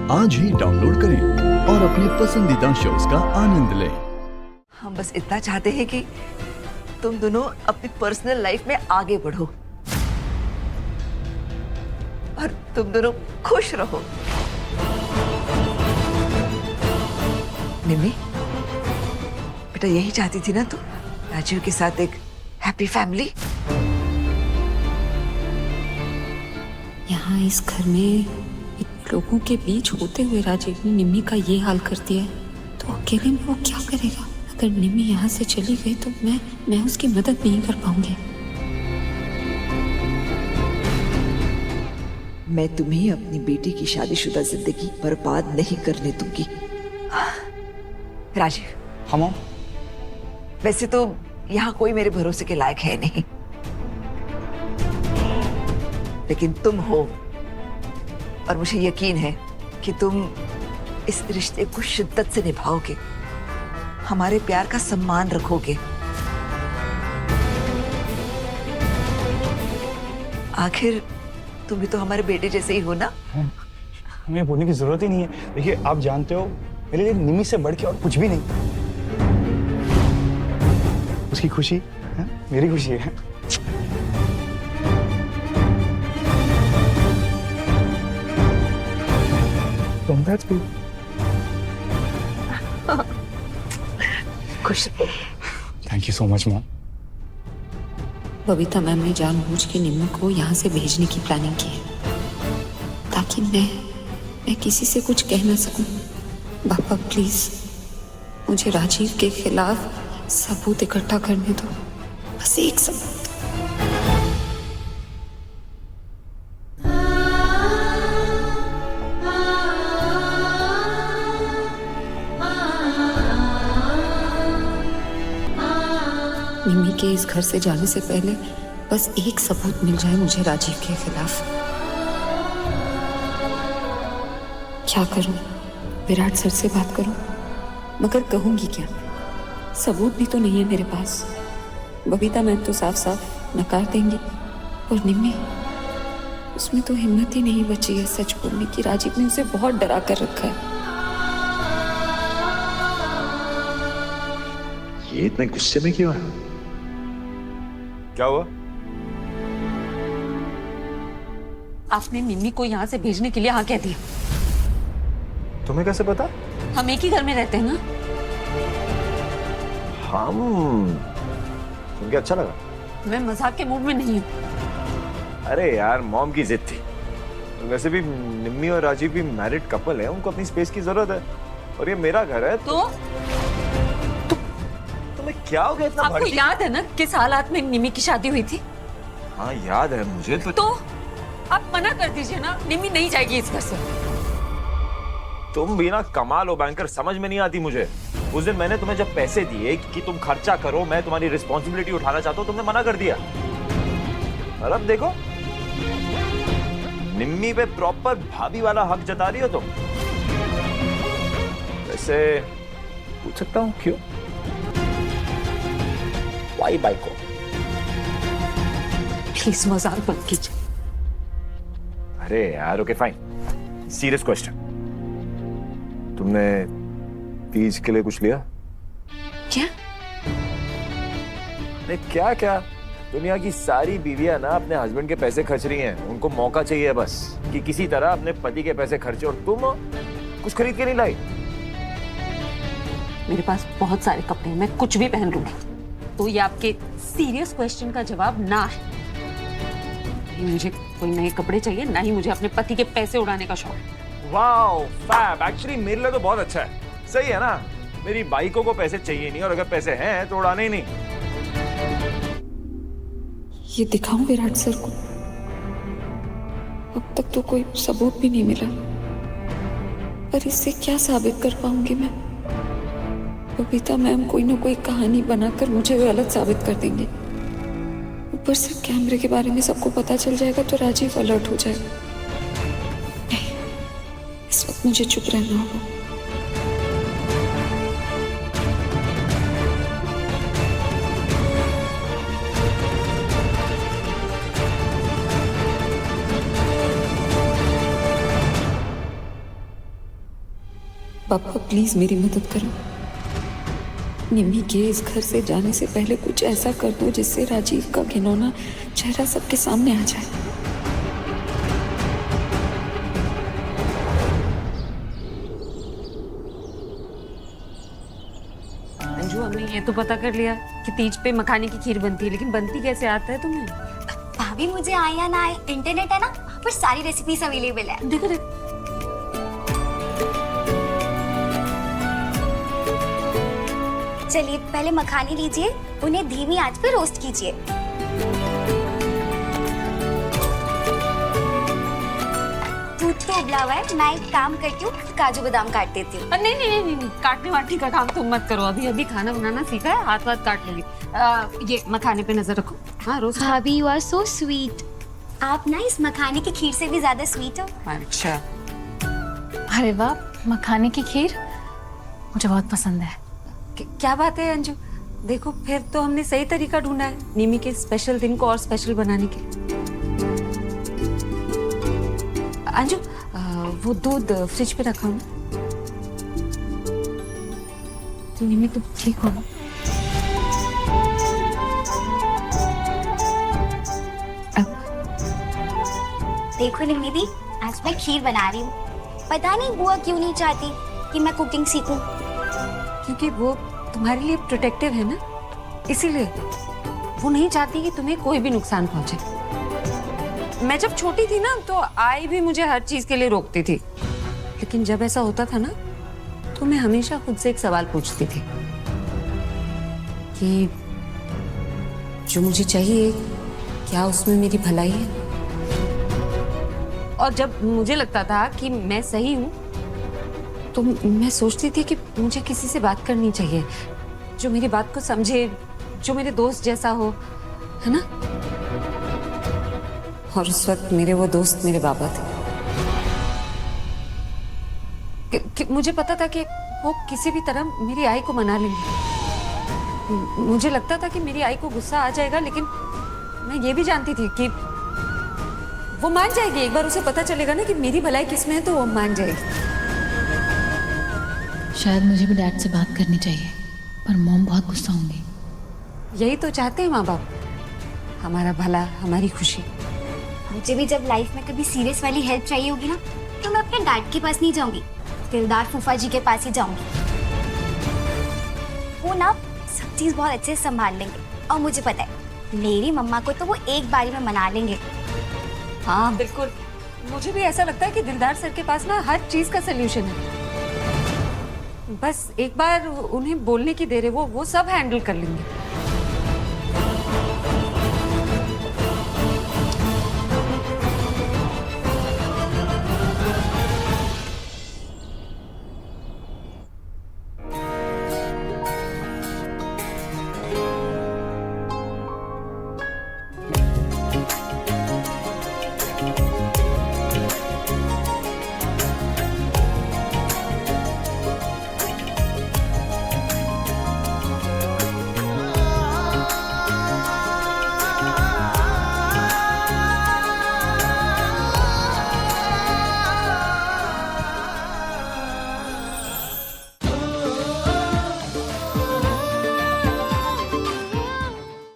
आज ही डाउनलोड करें और अपने पसंदीदा शोज का आनंद लें। हम बस इतना चाहते हैं कि तुम दोनों अपनी पर्सनल लाइफ में आगे बढ़ो और तुम दोनों खुश रहो। निम्मी, बेटा यही चाहती थी ना तू, राजीव के साथ एक हैप्पी फैमिली। यहाँ इस घर में लोगों के बीच होते हुए राजीव ने निम्मी का ये हाल कर दिया है, तो अकेले में वो क्या करेगा? अगर निम्मी यहाँ से चली गई तो मैं उसकी मदद नहीं कर पाऊंगी। मैं तुम्हें अपनी बेटी की शादीशुदा जिंदगी बर्बाद नहीं करने दूंगी। राजीव। हम वैसे तो यहाँ कोई मेरे भरोसे के लायक है नहीं, लेकिन तुम हो और मुझे यकीन है कि तुम इस रिश्ते को शिद्दत से निभाओगे, हमारे प्यार का सम्मान रखोगे। आखिर तुम भी तो हमारे बेटे जैसे ही हो ना। हमें बोलने की जरूरत ही नहीं है। देखिए, आप जानते हो मेरे लिए निम्मी से बढ़ के और कुछ भी नहीं। उसकी खुशी है मेरी खुशी है। खुश। Thank you so much mom. Babita ma'am ने जानबूझ के निम्मी को यहाँ से भेजने की प्लानिंग की है, ताकि मैं किसी से कुछ कह ना सकूं। पापा प्लीज मुझे राजीव के खिलाफ सबूत इकट्ठा करने दो, बस एक सबूत। निम्मी के इस घर से जाने से पहले बस एक सबूत मिल जाए मुझे राजीव के खिलाफ। क्या करूं? विराट सर से बात करूं, मगर कहूंगी क्या? सबूत भी तो नहीं है मेरे पास। बबीता मैम तो साफ साफ नकार देंगी, और निम्मी, उसमें तो हिम्मत ही नहीं बची है सच बोलने की। राजीव ने उसे बहुत डरा कर रखा है। ये इतने गुस्से में क्यों है? क्या हुआ? आपने निम्मी को यहाँ से भेजने के लिए हाँ कह दिया। तुम्हें कैसे पता? हम एक ही घर में रहते हैं ना। सुन के अच्छा लगा। मैं मजाक के मूड में नहीं हूँ। अरे यार, मॉम की जिद थी। वैसे भी निम्मी और राजीव भी मैरिड कपल है, उनको अपनी स्पेस की जरूरत है, और ये मेरा घर है। तो तुम्हें क्या हो गया इतना? आपको याद है ना किस हालात में निम्मी की शादी हुई थी? हाँ याद है मुझे। तो आप मना कर दीजिए ना, निम्मी नहीं जाएगी इस घर से। तुम भी ना कमाल हो बैंकर, समझ में नहीं आती मुझे। उस दिन मैंने तुम्हें जब पैसे दिए कि तुम खर्चा करो, मैं तुम्हारी रिस्पॉन्सिबिलिटी उठाना चाहता हूँ, तुमने मना कर दिया। और अब देखो, निम्मी पे प्रॉपर भाभी वाला हक जता रही हो तुम। वैसे पूछ सकता हूँ क्यों? वाई बाई को? प्लीज मजाक मत कीजिए। अरे यार, ओके फाइन, सीरियस क्वेश्चन। तुमने तीज के लिए कुछ लिया? क्या? नहीं, क्या क्या? दुनिया की सारी बीवियां ना अपने हस्बैंड के पैसे खर्च रही हैं। उनको मौका चाहिए बस कि किसी तरह अपने पति के पैसे खर्चे, और तुम कुछ खरीद के नहीं लाई। मेरे पास बहुत सारे कपड़े हैं, मैं कुछ भी पहन लूंगी। तो ये आपके सीरियस क्वेश्चन का जवाब ना है। नहीं मुझे कोई नए कपड़े चाहिए, ना ही मुझे अपने पति के पैसे उड़ाने का शौक। वाओ फैब, एक्चुअली मेरे लिए तो बहुत अच्छा है। सही है ना? मेरी बाइकों को पैसे चाहिए नहीं, और अगर पैसे हैं तो उड़ाने ही नहीं। ये दिखाऊं विराट सर को? अब तक तो कोई सबूत भी नहीं मिला, पर इससे क्या साबित कर पाऊंगी मैं? बबीता मैम कोई ना कोई कहानी बनाकर मुझे गलत साबित कर देंगे। ऊपर से कैमरे के बारे में सबको पता चल जाएगा तो राजीव अलर्ट हो जाएगा। नहीं, इस वक्त मुझे चुप रहना होगा। पापा प्लीज मेरी मदद करो। निम्मी के इस घर से जाने से पहले कुछ ऐसा कर दो जिससे राजीव का घिनौना चेहरा सबके सामने आ जाए। अंजू, हमने ये तो पता कर लिया कि तीज पे मखाने की खीर बनती है, लेकिन बनती कैसे आता है तुम्हें? भाभी मुझे आए या ना आए, इंटरनेट है ना, वहाँ पर सारी रेसिपीज अवेलेबल है। देखो देखो। चलिए पहले मखाने लीजिए, उन्हें धीमी आंच पर रोस्ट कीजिए। दूध तो उबला हुआ है, मैं एक काम करती हूँ, काजू बादाम काट देती हूँ। नहीं नहीं नहीं नहीं, काटने वाटने का काम तुम मत करो, अभी अभी खाना बनाना सीखा है, हाथ वाथ काट लोगी। ये मखाने पे नजर रखो। हाँ रोस्ट। भाभी यू आर सो स्वीट। आप ना इस मखाने की खीर से भी ज्यादा स्वीट हो। अच्छा। अरे वाह, मखाने की खीर मुझे बहुत पसंद है। क्या बात है अंजू, देखो फिर तो हमने सही तरीका ढूंढा है निमी के स्पेशल दिन को और स्पेशल बनाने के। अंजू, वो दूध फ्रिज पे रखा हूँ। तो निमी तुम ठीक हो ना? देखो निम्मी दी, आज मैं खीर बना रही हूँ। पता नहीं बुआ क्यों नहीं चाहती कि मैं कुकिंग सीखूं। क्योंकि वो तुम्हारे लिए प्रोटेक्टिव है ना, इसीलिए वो नहीं चाहती कि तुम्हें कोई भी नुकसान पहुंचे। मैं जब छोटी थी ना तो आई भी मुझे हर चीज के लिए रोकती थी, लेकिन जब ऐसा होता था ना तो मैं हमेशा खुद से एक सवाल पूछती थी कि जो मुझे चाहिए क्या उसमें मेरी भलाई है। और जब मुझे लगता था कि मैं सही हूँ तो मैं सोचती थी कि मुझे किसी से बात करनी चाहिए जो मेरी बात को समझे, जो मेरे दोस्त जैसा हो, है ना? और उस वक्त मेरे वो दोस्त मेरे बाबा थे। मुझे पता था कि वो किसी भी तरह मेरी आई को मना लेंगे। मुझे लगता था कि मेरी आई को गुस्सा आ जाएगा, लेकिन मैं ये भी जानती थी कि वो मान जाएगी। एक बार उसे पता चलेगा ना कि मेरी भलाई किसमें है तो वो मान जाएगी। शायद मुझे भी डैड से बात करनी चाहिए, पर मॉम बहुत गुस्सा होंगी। यही तो चाहते हैं माँ बाप, हमारा भला, हमारी खुशी। मुझे भी जब लाइफ में कभी सीरियस वाली हेल्प चाहिए होगी ना, तो मैं अपने डैड के पास नहीं जाऊंगी, दिलदार फूफा जी के पास ही जाऊंगी। वो ना सब चीज बहुत अच्छे से संभाल लेंगे, और मुझे पता है मेरी मम्मा को तो वो एक बारी में मना लेंगे। हाँ बिल्कुल, मुझे भी ऐसा लगता है कि दिलदार सर के पास ना हर चीज का सलूशन है। बस एक बार उन्हें बोलने की देर है, वो सब हैंडल कर लेंगे।